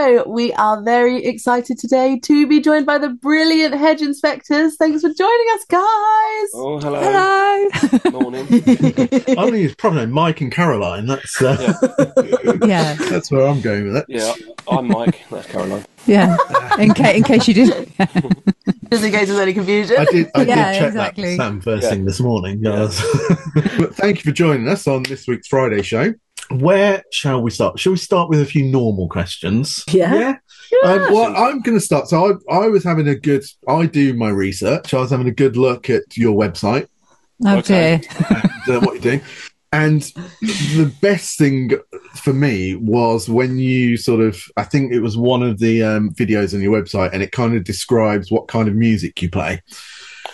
So we are very excited today to be joined by the brilliant Hedge Inspectors. Thanks for joining us, guys. Oh, hello. Hello. Morning. I think it's probably Mike and Caroline. That's Yeah. that's where I'm going with it. Yeah, I'm Mike. That's Caroline. Yeah. In case you didn't. Just in case there's any confusion. I did check exactly. that with Sam first thing this morning. Guys. But thank you for joining us on this week's Friday show. Where shall we start? Shall we start with a few normal questions? Yeah. Well, I'm going to start. So I was having I do my research. I was having a good look at your website. Oh, dear. And what you're doing. And the best thing for me was when you I think it was one of the videos on your website, and it kind of describes what kind of music you play.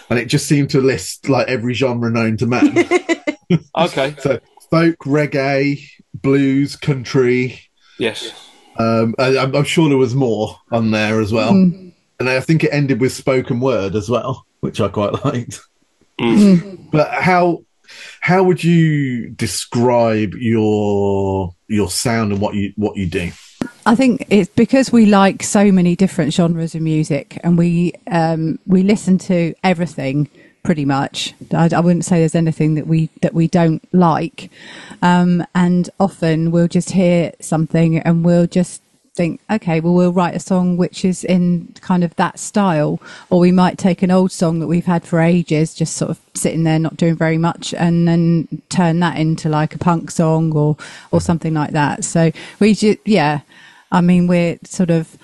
And it just seemed to list like every genre known to man. Okay. So folk, reggae, blues, country. Yes. I'm sure there was more on there as well. And I think it ended with spoken word as well, which I quite liked. But how would you describe your sound and what you do? I think it's because we like so many different genres of music, and we listen to everything pretty much. I wouldn't say there's anything that we don't like, and often we'll just hear something and we'll just think, okay, well, we'll write a song which is in kind of that style, or we might take an old song that we've had for ages, just sort of sitting there not doing very much, and then turn that into like a punk song or something like that. So we just, I mean, we're sort of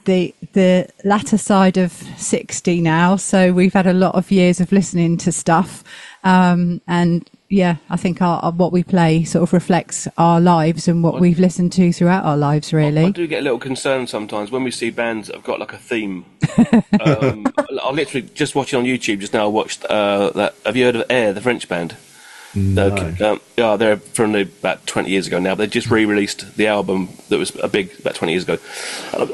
the latter side of 60 now, so we've had a lot of years of listening to stuff, and I think what we play sort of reflects our lives and what we've listened to throughout our lives, really. I do get a little concerned sometimes when we see bands that have got like a theme. I literally just watching on YouTube just now. I watched that. Have you heard of Air, the French band? No. They're from about 20 years ago now. They just re-released the album that was a big about 20 years ago.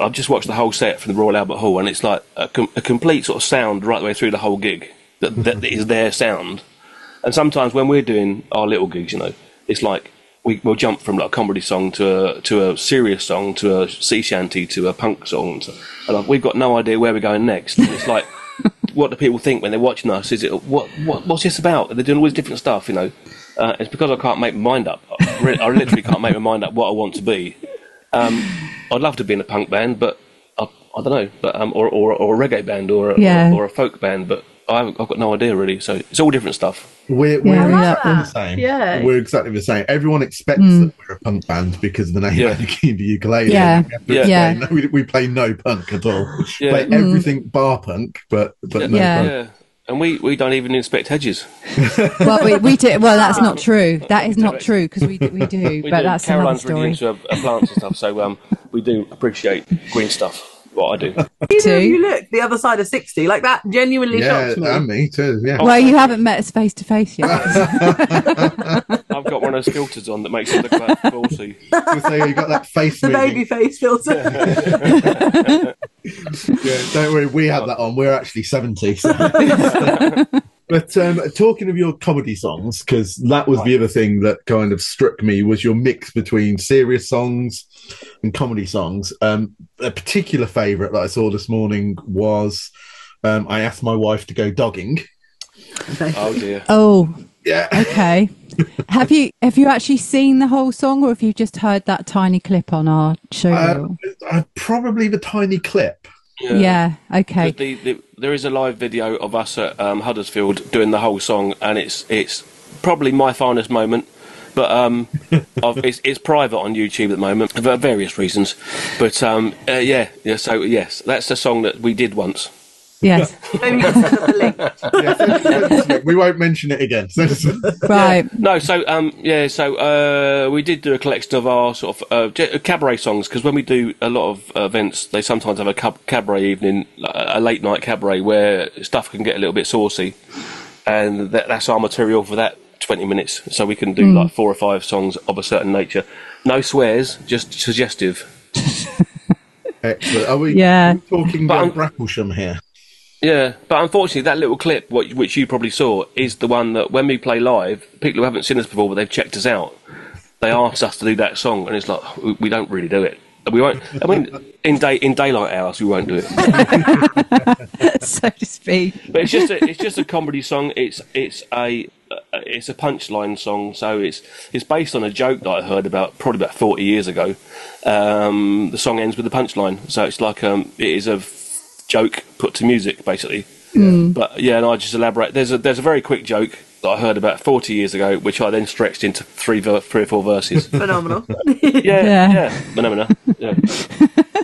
I've just watched the whole set from the Royal Albert Hall, and it's like a complete sort of sound right the way through the whole gig. That is their sound. And sometimes when we're doing our little gigs, it's like we'll jump from like a comedy song to a serious song to a sea shanty to a punk song, and we've got no idea where we're going next. And it's like, what do people think when they're watching us? Is it what's this about? They're doing all this different stuff, It's because I can't make my mind up. I literally can't make my mind up what I want to be. I'd love to be in a punk band, but I don't know. But or a reggae band or a folk band, but I've got no idea really. So it's all different stuff. We're exactly the same. Yeah. We're exactly the same. Everyone expects that we're a punk band because of the name AnarchyInTheUkulele. Yeah. No, we play no punk at all. We play everything bar punk, but no punk. Yeah. And we don't even inspect hedges. Well, we do. Well, that's not true. That is not true, because we do. But that's Caroline's another really story. into plants and stuff, so we do appreciate green stuff. What I do. Either of you look the other side of 60, like that genuinely shocks me. And me too. Yeah. Well, you haven't met us face to face yet. I've got one of those filters on that makes it look about 40. You got that face. The baby face filter. Don't worry, we have that on. We're actually 70. So. But talking of your comedy songs, because that was the other thing that kind of struck me, was your mix between serious songs and comedy songs. A particular favourite that I saw this morning was I asked my wife to go dogging. Oh dear. Oh, yeah. Okay. Have you actually seen the whole song, or have you just heard that tiny clip on our show? Probably the tiny clip. Yeah. Okay. There is a live video of us at Huddersfield doing the whole song, and it's probably my finest moment. But it's private on YouTube at the moment for various reasons. But So yes, that's the song that we did once. Yes. Maybe you can send us the link. We won't mention it again. Right. No. So we did do a collection of our sort of cabaret songs, because when we do a lot of events, they sometimes have a cabaret evening, a late night cabaret where stuff can get a little bit saucy, and that's our material for that 20 minutes. So we can do like 4 or 5 songs of a certain nature. No swears, just suggestive. Excellent. Are we talking about Bracklesham here? Yeah, but unfortunately that little clip, which you probably saw, is the one that when we play live, people who haven't seen us before but they've checked us out, they asked us to do that song, and it's like, we don't really do it. We won't. I mean, in daylight hours, we won't do it. So to speak. But it's just a comedy song. It's a punchline song. So it's based on a joke that I heard probably about 40 years ago. The song ends with a punchline, so it's like it is a joke put to music, basically. But yeah, and I just elaborate. There's a very quick joke that I heard about 40 years ago, which I then stretched into three or four verses. Phenomenal. Yeah. Phenomena. Yeah.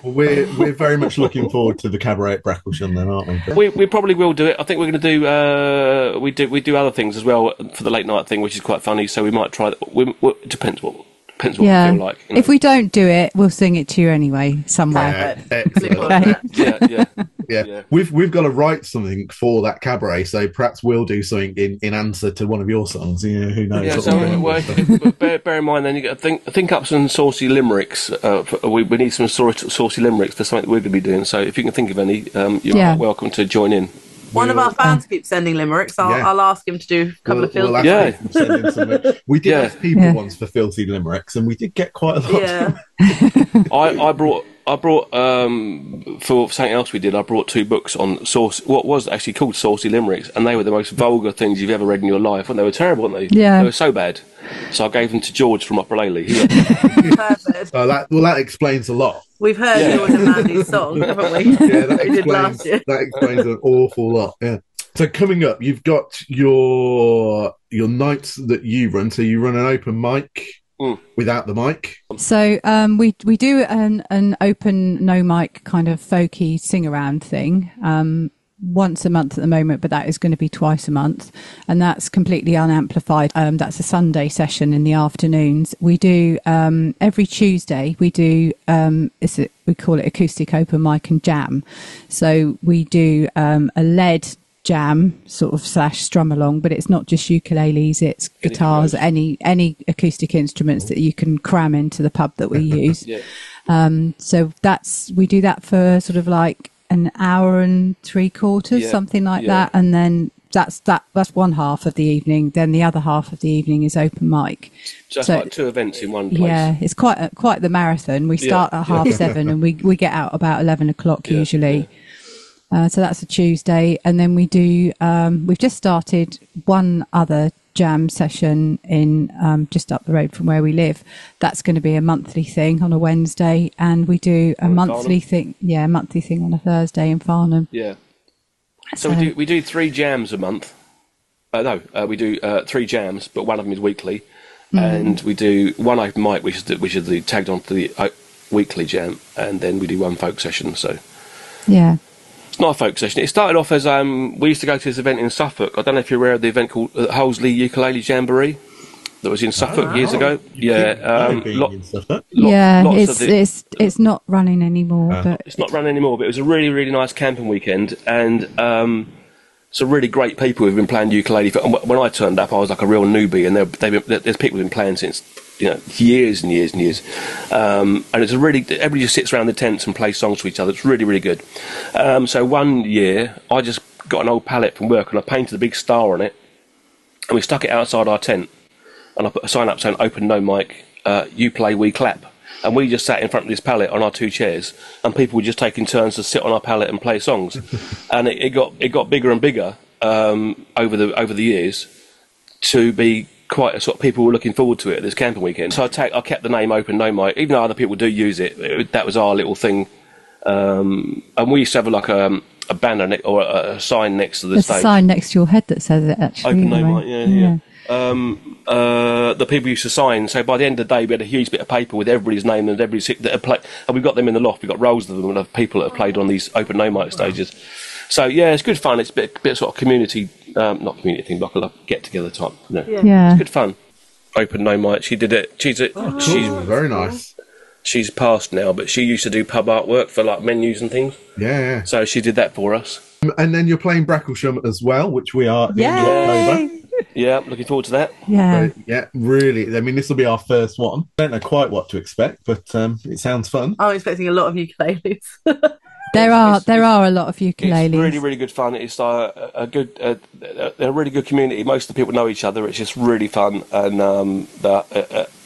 Well, we're very much looking forward to the cabaret at Bracklesham, then, aren't we? We probably will do it. I think we're going to do we do other things as well for the late night thing, which is quite funny. So we might try that. It depends what we feel like. You know? If we don't do it, we'll sing it to you anyway somewhere. Excellent. Okay. Yeah. We've got to write something for that cabaret, so perhaps we'll do something in answer to one of your songs. Who knows? Yeah, so bear in mind then you got to think up some saucy limericks. We need some saucy limericks for something that we're going to be doing. So if you can think of any, you're welcome to join in. One of our fans keeps sending limericks. I'll ask him to do a couple of filthy. We did ask people once for filthy limericks, and we did get quite a lot. Yeah. I brought for something else we did. I brought 2 books on what was actually called Saucy Limericks, and they were the most vulgar things you've ever read in your life. And they were terrible, weren't they? Yeah, they were so bad. So I gave them to George from Ukulele. Perfect. That explains a lot. We've heard yours and Mandy's song, haven't we? Yeah, that we did last year. That explains an awful lot. Yeah. So coming up, you've got your nights that you run. So you run an open mic. Without the mic. So we do an open no mic kind of folky sing around thing once a month at the moment, but that is going to be twice a month, and that's completely unamplified. That's a Sunday session in the afternoons. We do every Tuesday. We do we call it acoustic open mic and jam. So we do a lead jam sort of / strum along, but it's not just ukuleles, it's guitars, any acoustic instruments that you can cram into the pub that we use. So we do that for sort of like an hour and 3/4, something like that, and then that's one half of the evening. Then the other half of the evening is open mic. Just like 2 events in one place. Yeah, it's quite the marathon. We start at 7:30 and we get out about 11 o'clock usually. So that's a Tuesday, and then we do. We've just started one other jam session in just up the road from where we live. That's going to be a monthly thing on a Wednesday, and we do a monthly thing. Yeah, a monthly thing on a Thursday in Farnham. Yeah. So we do 3 jams a month. We do 3 jams, but one of them is weekly, and we do one open mic, which is the tagged on to the weekly jam, and then we do one folk session. So yeah. It's not a folk session. It started off as we used to go to this event in Suffolk. I don't know if you're aware of the event called Hollesley Ukulele Jamboree that was in Suffolk years ago. Yeah, it's not running anymore. But it's not running anymore. But it was a really, really nice camping weekend, and some really great people who've been playing ukulele. When I turned up, I was like a real newbie, and there's people who've been playing since years and years and years. And it's everybody just sits around the tents and plays songs to each other. It's really, really good. So one year, I just got an old palette from work and I painted a big star on it, and we stuck it outside our tent. And I put a sign up saying "Open no mic, you play, we clap." And we just sat in front of this palette on our 2 chairs, and people were just taking turns to sit on our palette and play songs. And it got bigger and bigger over the years to be quite a sort of people were looking forward to it this camping weekend. So I kept the name Open No Mic, even though other people do use it. That was our little thing. And we used to have like a banner or a sign next to the stage. There's a sign next to your head that says it, actually. Open No Mic, yeah. The people used to sign. So by the end of the day, we had a huge bit of paper with everybody's name and everybody that had played. And we've got them in the loft. We've got rolls of them of people that have played on these Open No Mic stages. So yeah, it's good fun. It's a bit of sort of community, not community thing, but like a get together type. It's good fun. Open No Mic. She did it. She's very nice. She's passed now, but she used to do pub artwork for like menus and things. Yeah. So she did that for us. And then you're playing Bracklesham as well, which we are in October. Yeah, looking forward to that. Yeah. So, yeah, really. I mean, this will be our first one. I don't know quite what to expect, but it sounds fun. I'm expecting a lot of ukuleles. There are a lot of ukuleles. It's really, really good fun. It's a good, they're a really good community. Most of the people know each other. It's just really fun, and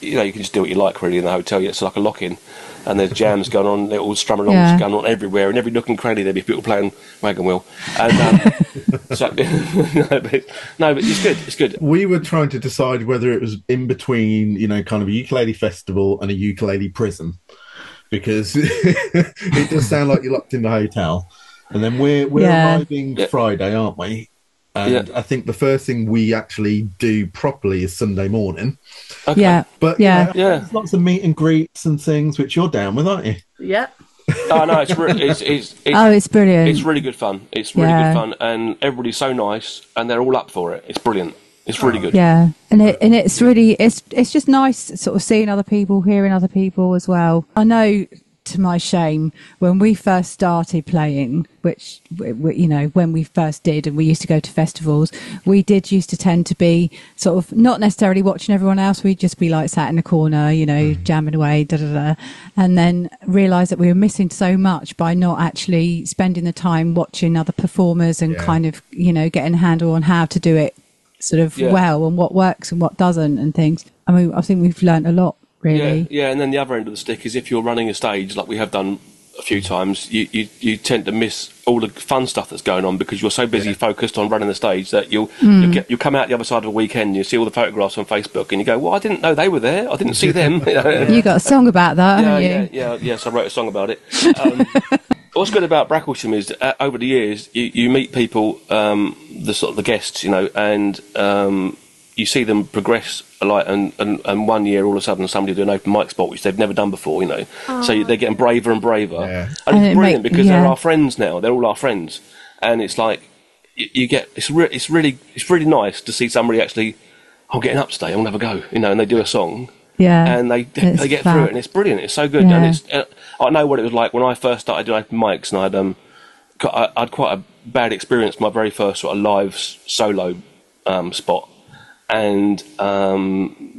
you know, you can just do what you like really in the hotel. It's like a lock-in, and there's jams going on, little strum alongs going on everywhere, and every nook and cranny there'll be people playing wagon wheel. And so, no, but it's good. It's good. We were trying to decide whether it was in between, you know, kind of a ukulele festival and a ukulele prison, because it does sound like you're locked in the hotel. And then we're arriving Friday, aren't we? And I think the first thing we actually do properly is Sunday morning. Okay. Yeah. But there's lots of meet and greets and things, which you're down with, aren't you? Yeah. Oh no, it's brilliant. It's really good fun. It's really good fun, and everybody's so nice, and they're all up for it. It's brilliant. It's really good. Yeah, and it's really it's just nice, sort of seeing other people, hearing other people as well. I know, to my shame, when we first started playing, which you know, when we first did, and we used to go to festivals, we used to tend to be sort of not necessarily watching everyone else. We'd just be like sat in the corner, you know, jamming away, and then realise that we were missing so much by not actually spending the time watching other performers and kind of, you know, getting a handle on how to do it sort of well, and what works and what doesn't and things. I mean, I think we've learnt a lot, really. Yeah, and then the other end of the stick is if you're running a stage like we have done a few times, you tend to miss all the fun stuff that's going on because you're so busy focused on running the stage that you'll come out the other side of a weekend and you see all the photographs on Facebook and you go, well, I didn't know they were there, I didn't see them. You got a song about that, haven't you? Yes, I wrote a song about it. What's good about Bracklesham is over the years you meet people, the sort of the guests, you know, and you see them progress a lot, and one year all of a sudden somebody do an open mic spot which they've never done before, you know. So they're getting braver and braver, and it's brilliant because they're our friends now. They're all our friends, and it's like you get it's really nice to see somebody actually. I'm getting up today. I'm gonna have a go, you know, and they do a song. Yeah, and they get through it, and it's brilliant. It's so good, and it's. I know what it was like when I first started doing open mics, and I'd quite a bad experience my very first sort of live solo spot, and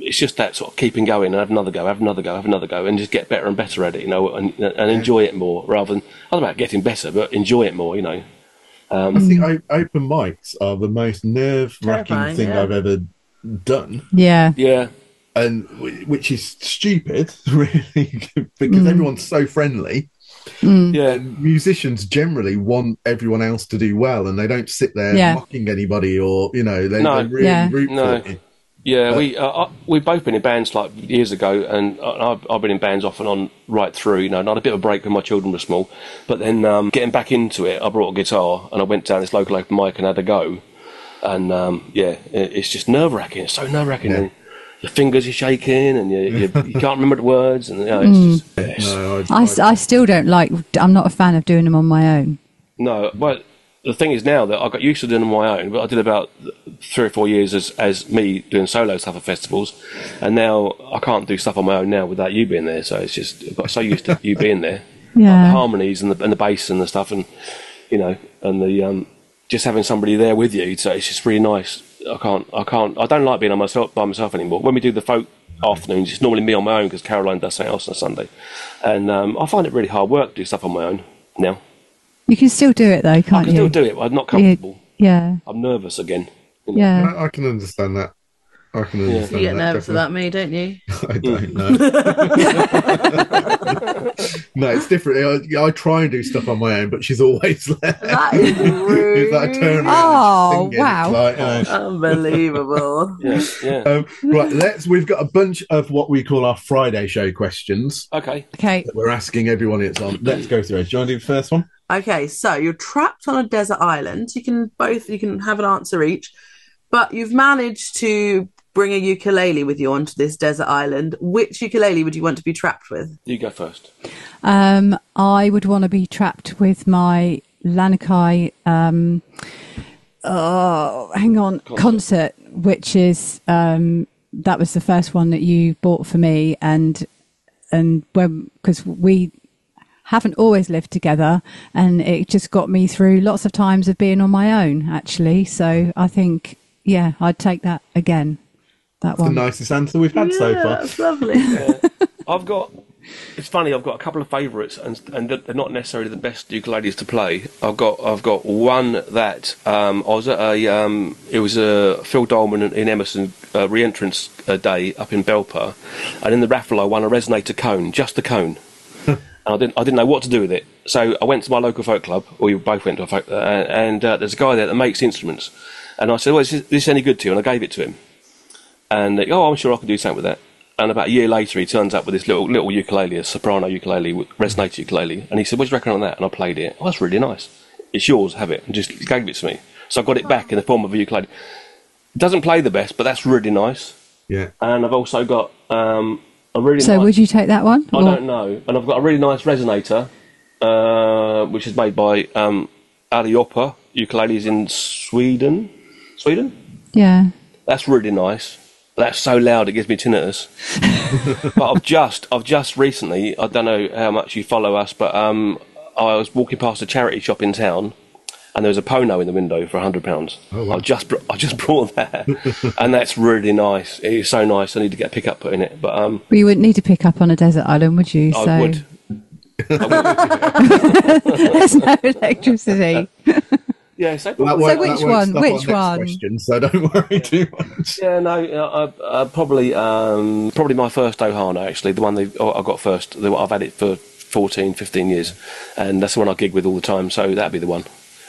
it's just that sort of keeping going and have another go, and just get better and better at it, you know, and enjoy it more rather than not about getting better, but enjoy it more, you know. I think open mics are the most nerve-wracking thing I've ever done. Yeah. And which is stupid, really, because everyone's so friendly. And musicians generally want everyone else to do well, and they don't sit there mocking anybody, or you know, they really root for you. Yeah, we've both been in bands like years ago, and I've been in bands off and on right through. You know, not a bit of a break when my children were small, but then getting back into it, I brought a guitar and I went down this local open mic and had a go, and it's just nerve-wracking. It's so nerve-wracking. Yeah. Your fingers are shaking, and you can't remember the words, and you know, it's just. I still don't like. I'm not a fan of doing them on my own. No, but the thing is now that I got used to doing them on my own, but I did about 3 or 4 years as me doing solo stuff at festivals, and now I can't do stuff on my own now without you being there. So it's just I got so used to you being there, like the harmonies and the bass and the stuff, and you know, and the just having somebody there with you. So it's just really nice. I don't like being by myself anymore. When we do the folk afternoons, it's normally me on my own because Caroline does something else on a Sunday, and I find it really hard work to do stuff on my own now. You can still do it though, can't you? I can still do it, but I'm not comfortable. Yeah. I'm nervous again. You know? Yeah. I can understand that. I can understand that. You get nervous about me, don't you? I don't know. No, it's different. I try and do stuff on my own, but she's always there. That is rude. It's like I turn around. Oh, wow. Like, Unbelievable. Right, we've got a bunch of what we call our Friday show questions. Okay. That we're asking everyone it's on. Let's go through it. Do you want to do the first one? Okay, so you're trapped on a desert island. You can have an answer each, but you've managed to bring a ukulele with you onto this desert island. Which ukulele would you want to be trapped with? You go first. I would want to be trapped with my Anarchy concert, which is that was the first one that you bought for me, and because we haven't always lived together, and it just got me through lots of times of being on my own, actually. So I think, I'd take that again. That's the nicest answer we've had so far. That's lovely. I've got It's funny. I've got a couple of favourites, and they're not necessarily the best ukuleles to play. I've got one that I was at it was a Phil Dolman in Emerson re-entrance day up in Belper, and in the raffle I won a resonator cone, just a cone. I didn't know what to do with it, so I went to my local folk club, or we both went to a folk, and there's a guy there that makes instruments, and I said, "Well, is this any good to you?" And I gave it to him, and I'm sure I can do something with that. And about a year later, he turns up with this little ukulele, a soprano ukulele, resonator ukulele, and he said, "What do you reckon on that?" And I played it. "Oh, that's really nice. It's yours. Have it." And just gave it to me. So I got it back in the form of a ukulele. It doesn't play the best, but that's really nice. Yeah. And I've also got a really. So nice, would you take that one? I don't know. And I've got a really nice resonator, which is made by Ali Oppa ukuleles in Sweden. Sweden? Yeah. That's really nice. That's so loud it gives me tinnitus. But I've just recently, I don't know how much you follow us, but I was walking past a charity shop in town, and there was a Pono in the window for £100. Oh, wow. I just brought that, and that's really nice. It is so nice. I need to get a pickup put in it, but Well, you wouldn't need to pick up on a desert island, would you? I would. There's no electricity. Yeah, so which one? Which one? Question, so don't worry too much. yeah, no, probably my first Ohana, actually, the one I got first. I've had it for 14, 15 years, and that's the one I gig with all the time, so that'd be the one.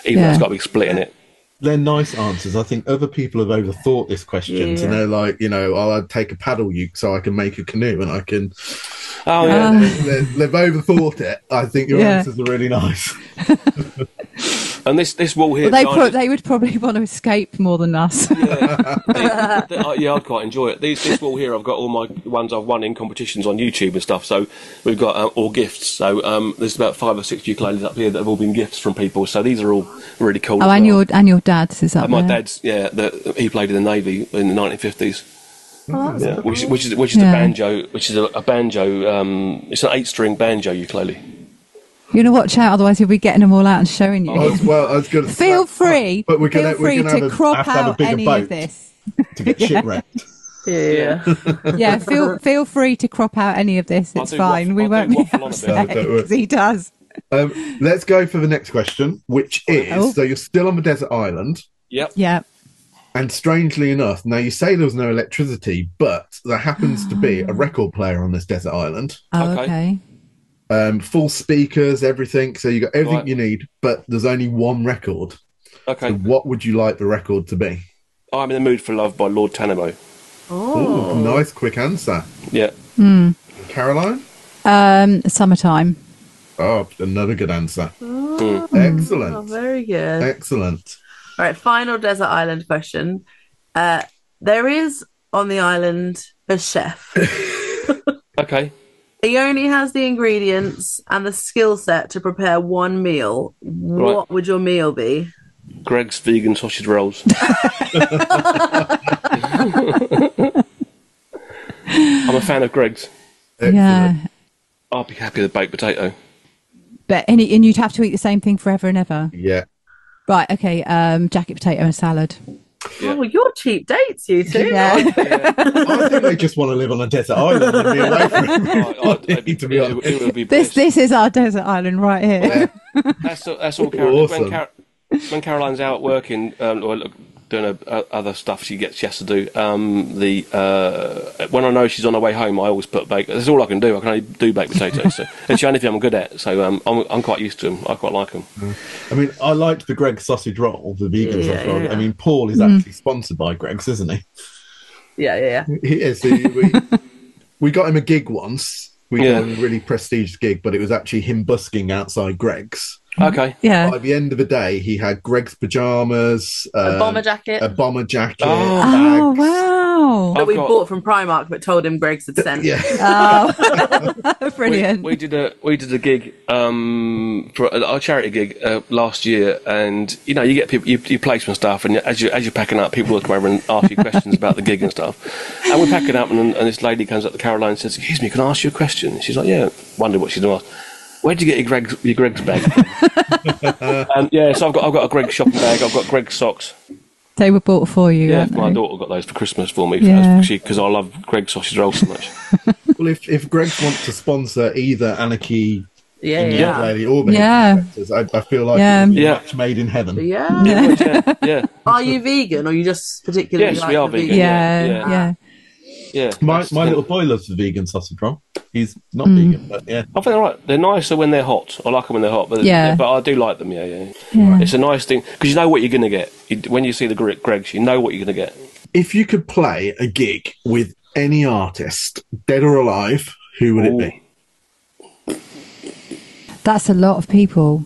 Even though it's got to be split in it. They're nice answers. I think other people have overthought this question, and they're like, I'd take a paddle uke so I can make a canoe, and I can... Oh, yeah. They've overthought it. I think your answers are really nice. And this wall here... Well, they would probably want to escape more than us. I'd quite enjoy it. This wall here, I've got all my ones I've won in competitions on YouTube and stuff, so we've got all gifts. So there's about 5 or 6 ukuleles up here that have all been gifts from people, so these are all really cool. Oh, and your dad's is up my there. dad's, he played in the Navy in the 1950s. Oh, that's cool. Which is a banjo, which is a banjo. It's an 8-string banjo ukulele. You're going to watch out, otherwise you'll be getting them all out and showing you. I was going to Feel free to crop out any of this. To get shipwrecked. Yeah, feel free to crop out any of this. It's fine. We won't be upset because he does. Let's go for the next question, which is, so you're still on the desert island. Yep. Yeah. And strangely enough, now you say there was no electricity, but there happens to be a record player on this desert island. Oh, okay. Full speakers, everything. So you got everything you need, but there's only one record. Okay. So what would you like the record to be? I'm in the Mood for Love by Lord Tanamo. Oh, nice, quick answer. Yeah. Caroline? Summertime. Oh, another good answer. Oh, excellent. Very good. Excellent. All right, final desert island question. There is on the island a chef. Okay. He only has the ingredients and the skill set to prepare one meal. What would your meal be? Greg's vegan sausage rolls. I'm a fan of Greg's. Excellent. Yeah. I'll be happy with a baked potato. But and you'd have to eat the same thing forever and ever. Yeah. Right. Okay. Jacket potato and salad. Yeah. Oh, you're cheap dates, you two. Yeah. I think they just want to live on a desert island and be away from everybody, to be honest. It would be bliss. This is our desert island right here. That's all Caroline. Awesome. When Caroline's out working or doing other stuff she has to do, when I know she's on her way home, I always put bacon. That's all I can do. I can only do baked potatoes. So it's the only thing I'm good at. So I'm quite used to them. I quite like them. I mean, I liked the Greg's sausage roll, the vegan sausage roll. Yeah. I mean, Paul is actually sponsored by Greg's, isn't he? Yeah. He is. We got him a gig once. We got him a really prestigious gig, but it was actually him busking outside Greg's. Okay. Yeah. By the end of the day, he had Greg's pajamas, A bomber jacket. bags. Oh wow. That we bought from Primark, but told him Greg's had sent. Yeah. Oh, brilliant. We did a gig for our charity gig last year, and you get people, you play some stuff, and as you're packing up, people will come over and ask you questions about the gig and stuff. And we're packing up, and this lady comes up to Caroline and says, "Excuse me, can I ask you a question?" And she's like, "Yeah." Wondered what she's going to ask. Where'd you get your Greg's bag? So I've got a Greg's shopping bag. I've got Greg's socks. They were bought for you. Yeah, weren't my they? daughter got those for Christmas for me Yeah. because I love Greg's sausage rolls so much. Well, if Greg's want to sponsor either Anarchy Yeah, in the yeah. Ukulele or the Yeah. Hedge Inspectors, I feel like Yeah. it would be Yeah. a match made in heaven. Yeah. It would, yeah, yeah. Are you vegan, or you just particularly Yes, like we are the vegan, Yeah, yeah. yeah. Yeah, My that's the little thing. boy loves the vegan sausage roll. He's not vegan, but yeah. I think they're right. They're nicer when they're hot. I like them when they're hot, but Yeah. but I do like them. Yeah, yeah. Yeah. It's a nice thing because you know what you're going to get when you see the Gregs. You know what you're going to get. If you could play a gig with any artist, dead or alive, who would it be? That's a lot of people.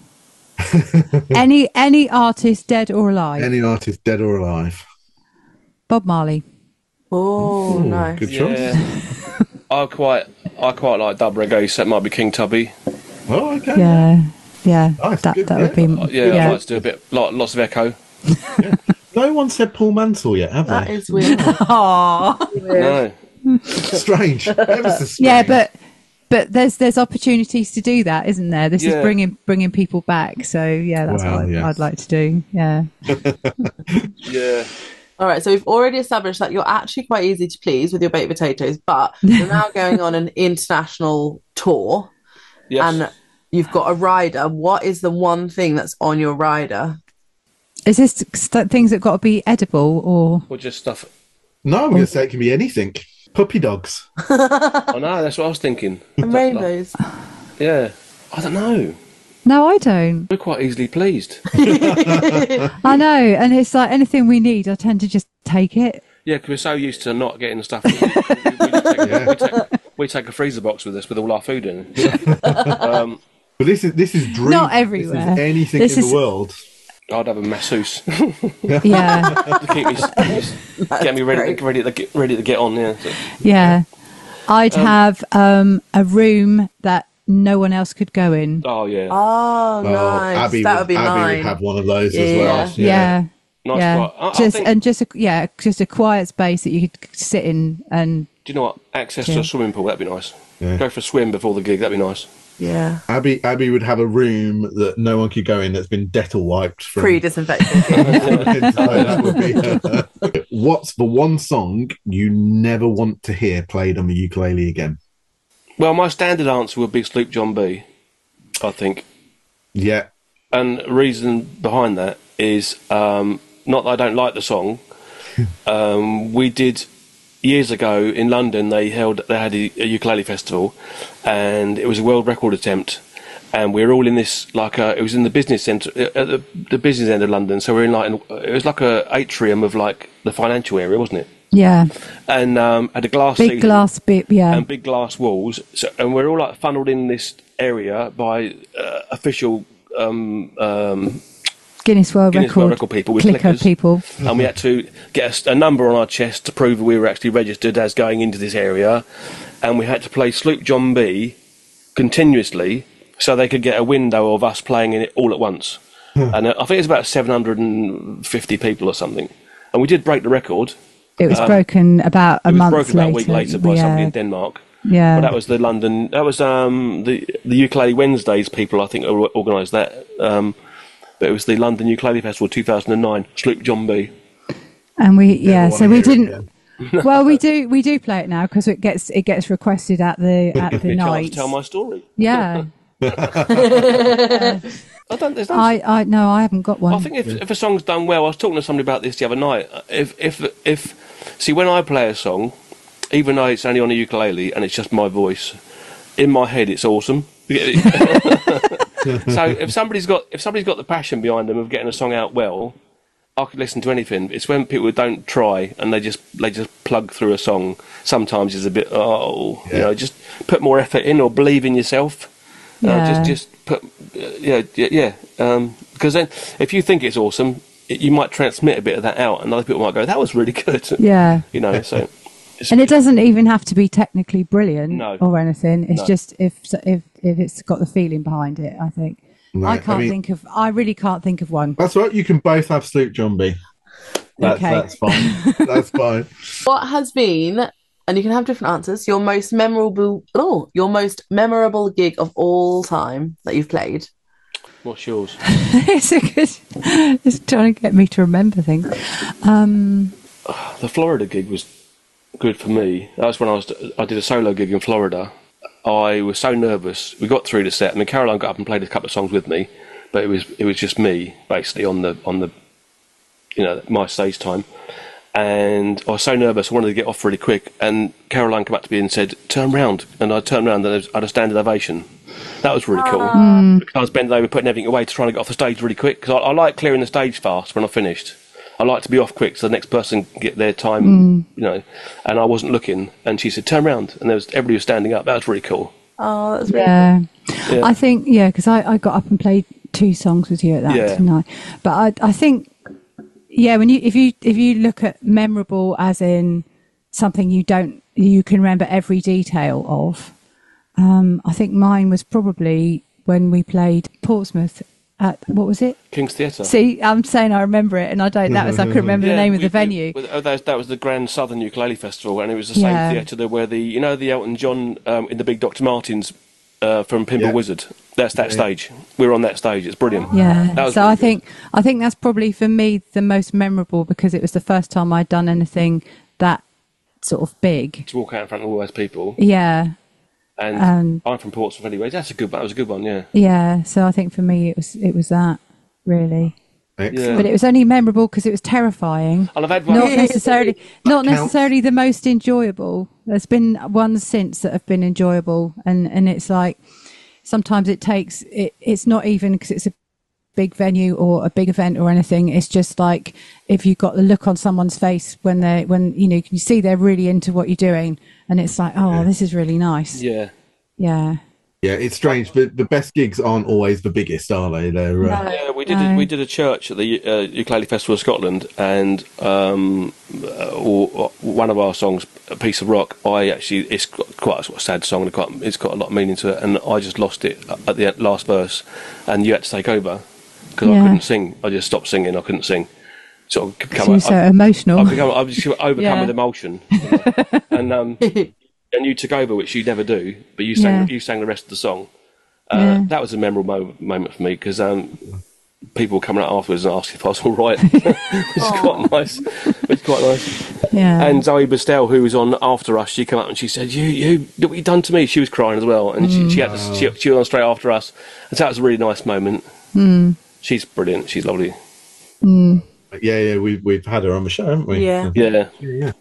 Any artist, dead or alive. Any artist, dead or alive. Bob Marley. Oh, nice. Good choice. Yeah. I quite like dub reggae, so it might be King Tubby. Oh, okay. Yeah. Nice, That good, would be. Yeah, I'd like to do a bit, lots of echo. No one said Paul Mansell yet, have That they? is weird. No. Strange. Ever so strange. Yeah, but there's opportunities to do that, isn't there? This is bringing people back. So yeah, that's Well, what yes. I'd like to do. Yeah. Yeah. All right, so we've already established that you're actually quite easy to please with your baked potatoes, but you're now going on an international tour, Yes. and you've got a rider. What is the one thing that's on your rider? Is this things that got to be edible or? Or just stuff. No, I'm going to say it can be anything. Puppy dogs. I know. That's what I was thinking. And rainbows. Yeah. I don't know. No, I don't. We're quite easily pleased. I know, and it's like anything we need, I tend to just take it. Yeah, because we're so used to not getting the stuff. We take a freezer box with us with all our food in. But this is dream. Not everywhere. This is anything This in is- the world. I'd have a masseuse Yeah, to keep me, get me ready to get on. Yeah. So, yeah. I'd have a room that no one else could go in. oh yeah. Oh, nice. Abby That would be Abby mine. would have one of those as Yeah. well. Yeah, Nice. yeah. Quiet. I think, Just a quiet space that you could sit in and. do you know what? Access to Yeah. a swimming pool, that'd be nice. Yeah. Go for a swim before the gig, that'd be nice. Yeah. Abby would have a room that no one could go in that's been Dettol wiped from. Pre-disinfected. That would be, what's the one song you never want to hear played on the ukulele again? Well, my standard answer would be Sloop John B, I think. Yeah. And the reason behind that is not that I don't like the song. We did years ago in London. They had a ukulele festival, and it was a world record attempt. And we were all in this it was in the business centre at the business end of London. So we're in it was like a atrium of like the financial area, wasn't it? Yeah, And had a glass big ceiling glass bit. Yeah, and big glass walls. So, and we're all like funneled in this area by official Guinness World Guinness Record. World Record people with clicker clickers. people. And we had to get a number on our chest to prove we were actually registered as going into this area. And we had to play Sloop John B continuously so they could get a window of us playing in it all at once. And I think it's about 750 people or something. And we did break the record. It was broken about a month It was broken about a week later by somebody in Denmark. Yeah, But that was the London. That was the Ukulele Wednesdays people, I think, organised that. But it was the London Ukulele Festival 2009. Sloop John B. and we Never so wanna we hear it didn't. again. Well, we do play it now because it gets requested at the Give me a chance to night. tell my story. Yeah, I don't. There's no. I no, I haven't got one. I think if a song's done well, I was talking to somebody about this the other night. If see, when I play a song, even though it's only on a ukulele and it's just my voice, in my head it's awesome. So if somebody's got the passion behind them of getting a song out well, I could listen to anything. It's when people don't try and they just plug through a song. Sometimes it's a bit just put more effort in or believe in yourself. Just put because then if you think it's awesome, you might transmit a bit of that out, and other people might go, "That was really good." Yeah, So. and it doesn't even have to be technically brilliant or anything. It's No. just if it's got the feeling behind it. I think No, I really can't think of one. That's right. You can both have Sloop John B. Okay. That's fine. That's fine. What has been, and you can have different answers, your most memorable gig of all time that you've played? What's yours? It's trying to get me to remember things. The Florida gig was good for me. That was when I did a solo gig in Florida. I was so nervous. We got through the set. I mean, Caroline got up and played a couple of songs with me, but it was just me basically on the my stage time. And I was so nervous, I wanted to get off really quick. And Caroline came up to me and said, "Turn round." And I turned round and I had a standing ovation. That was really cool. Because I was bending over, putting everything away to try and get off the stage really quick. Because I like clearing the stage fast when I finished. I like to be off quick so the next person can get their time, And I wasn't looking. And she said, "Turn round." And everybody was standing up. That was really cool. Oh, that's really cool. I think, because I got up and played 2 songs with you at that tonight. But I think... Yeah, if you look at memorable as in something you can remember every detail of, I think mine was probably when we played Portsmouth at, what was it? King's Theatre. See, I'm saying I remember it, and I don't. That was I couldn't remember the name of the venue. That was the Grand Southern Ukulele Festival, and it was the same theatre where the Elton John in the big Dr. Martens from Pinball Wizard. That's that stage. We're on that stage. It's brilliant. Yeah. So I think that's probably for me the most memorable because it was the first time I'd done anything that sort of big. To walk out in front of all those people. Yeah. And I'm from Portsmouth anyway. That was a good one. Yeah. Yeah. So I think for me it was that really. Excellent. But it was only memorable because it was terrifying. And I've had not necessarily the most enjoyable. There's been ones since that have been enjoyable, and it's like sometimes it's not even because it's a big venue or a big event or anything. It's just like if you've got the look on someone's face when you can see they're really into what you're doing, and it's like, this is really nice. Yeah. Yeah, it's strange, but the best gigs aren't always the biggest, are they? Yeah, we did a church at the Ukulele Festival of Scotland, and one of our songs, "A Piece of Rock," it's quite a sort of sad song, and it's got a lot of meaning to it, and I just lost it at the last verse, and you had to take over because I couldn't sing. I just stopped singing. I couldn't sing. Sort of so emotional. I was just overcome with emotion, and you took over, which you never do, but you sang the rest of the song. That was a memorable moment for me because people were coming up afterwards and asking if I was all right, which is quite nice. Yeah. And Zoe Bastel, who was on after us, she came up and she said, "You, look what you done to me." She was crying as well, and she was on straight after us, and so that was a really nice moment. She's brilliant. She's lovely. Yeah, we've had her on the show, haven't we? Yeah.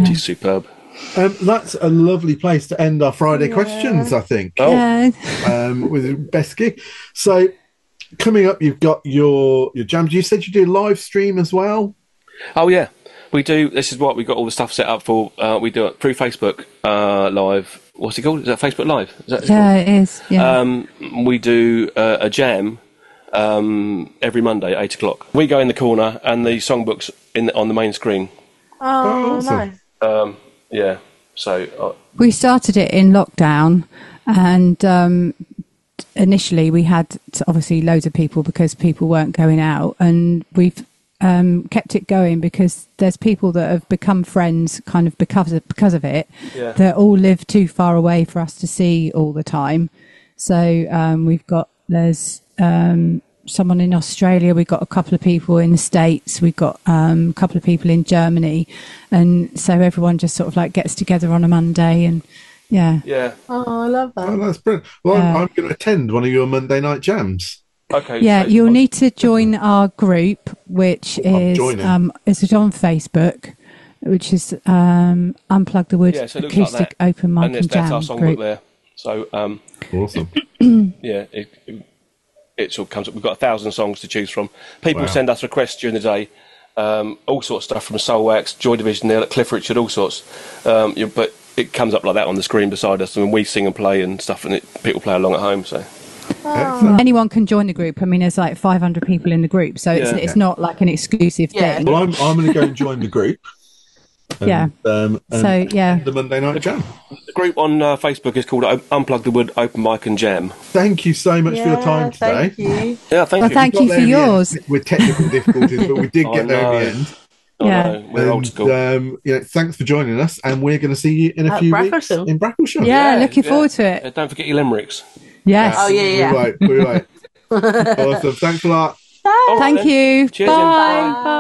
She's superb. That's a lovely place to end our Friday questions, I think. With the best gig. So, coming up, you've got your jams. You said you do live stream as well. Oh yeah, we do. This is what we got all the stuff set up for. We do it through Facebook Live. What's it called? Is that Facebook Live? It is. Yeah. We do a jam every Monday at 8:00. We go in the corner, and the songbook's on the main screen. Oh, awesome. Nice. Yeah, so... we started it in lockdown, and initially we had obviously loads of people because people weren't going out, and we've kept it going because there's people that have become friends kind of because of it, that all live too far away for us to see all the time. So there's someone in Australia, we've got a couple of people in the States, we've got a couple of people in Germany, and so everyone just sort of like gets together on a Monday, and oh, I love that. Oh, that's brilliant. Well, I'm going to attend one of your Monday night jams. Okay. Yeah, you'll need to join our group, which is it's on Facebook, which is Unplug the Wood Acoustic like Open Mic and Jam that's our songbook group. there. So awesome. Yeah, it sort of comes up. We've got 1,000 songs to choose from. People send us requests during the day, all sorts of stuff from Soul Wax, Joy Division, there, Cliff Richard, all sorts. But it comes up like that on the screen beside us, and we sing and play and stuff, and people play along at home. So anyone can join the group. I mean, there's like 500 people in the group, so it's not like an exclusive thing. Well, I'm going to go and join the group. And, the Monday night jam. The group on Facebook is called Unplug the Wood Open Mic and Jam. Thank you so much for your time today. Thank you. Yeah, thank you. Thank you for yours. With technical difficulties, but we did get there in the end. We're old school. Thanks for joining us, and we're going to see you in a few weeks in Brackleshire. Yeah, looking forward to it. Don't forget your limericks. Yes. Oh yeah. We won't. Awesome. Thanks a lot. Thank you. Cheers. Bye.